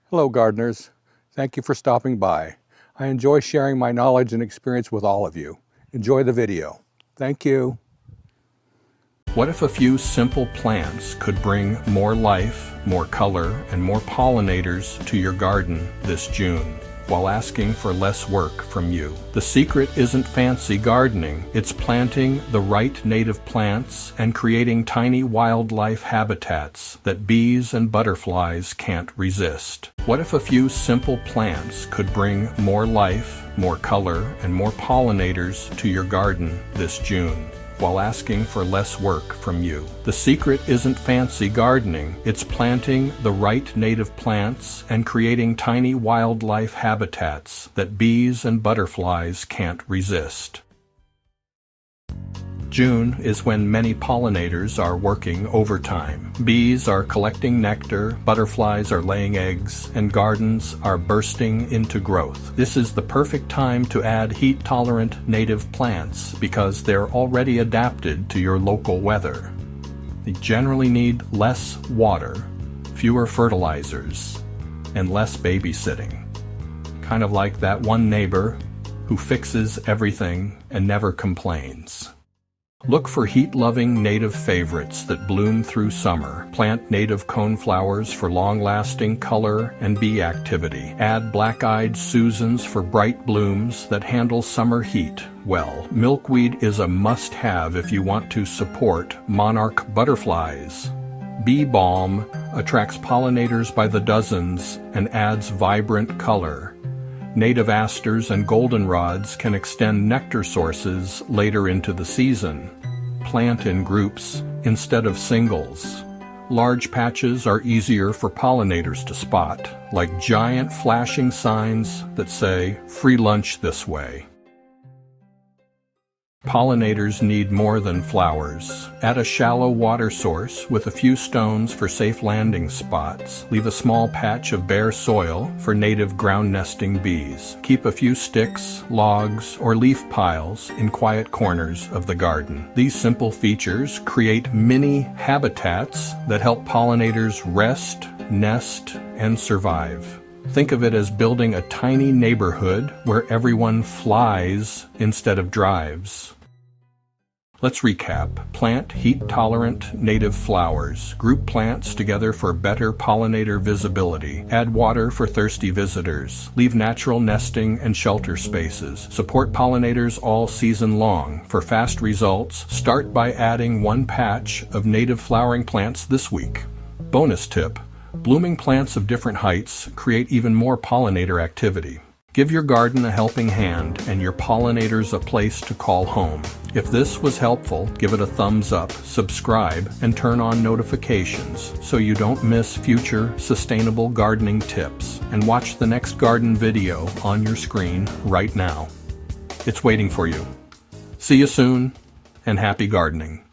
Hello gardeners, thank you for stopping by. I enjoy sharing my knowledge and experience with all of you. Enjoy the video. Thank you. What if a few simple plants could bring more life, more color, and more pollinators to your garden this June, while asking for less work from you? The secret isn't fancy gardening, it's planting the right native plants and creating tiny wildlife habitats that bees and butterflies can't resist. What if a few simple plants could bring more life, more color, and more pollinators to your garden this June, while asking for less work from you? The secret isn't fancy gardening, it's planting the right native plants and creating tiny wildlife habitats that bees and butterflies can't resist. June is when many pollinators are working overtime. Bees are collecting nectar, butterflies are laying eggs, and gardens are bursting into growth. This is the perfect time to add heat-tolerant native plants because they're already adapted to your local weather. They generally need less water, fewer fertilizers, and less babysitting. Kind of like that one neighbor who fixes everything and never complains. Look for heat-loving native favorites that bloom through summer. Plant native coneflowers for long-lasting color and bee activity. Add black-eyed Susans for bright blooms that handle summer heat well. Milkweed is a must-have if you want to support monarch butterflies. Bee balm attracts pollinators by the dozens and adds vibrant color. Native asters and goldenrods can extend nectar sources later into the season. Plant in groups instead of singles. Large patches are easier for pollinators to spot, like giant flashing signs that say, "Free lunch this way." Pollinators need more than flowers. Add a shallow water source with a few stones for safe landing spots. Leave a small patch of bare soil for native ground nesting bees. Keep a few sticks, logs, or leaf piles in quiet corners of the garden. These simple features create mini habitats that help pollinators rest, nest, and survive. Think of it as building a tiny neighborhood where everyone flies instead of drives. Let's recap. Plant heat-tolerant native flowers. Group plants together for better pollinator visibility. Add water for thirsty visitors. Leave natural nesting and shelter spaces. Support pollinators all season long. For fast results, start by adding one patch of native flowering plants this week. Bonus tip: blooming plants of different heights create even more pollinator activity. Give your garden a helping hand and your pollinators a place to call home. If this was helpful, give it a thumbs up, subscribe, and turn on notifications so you don't miss future sustainable gardening tips. And watch the next garden video on your screen right now. It's waiting for you. See you soon, and happy gardening.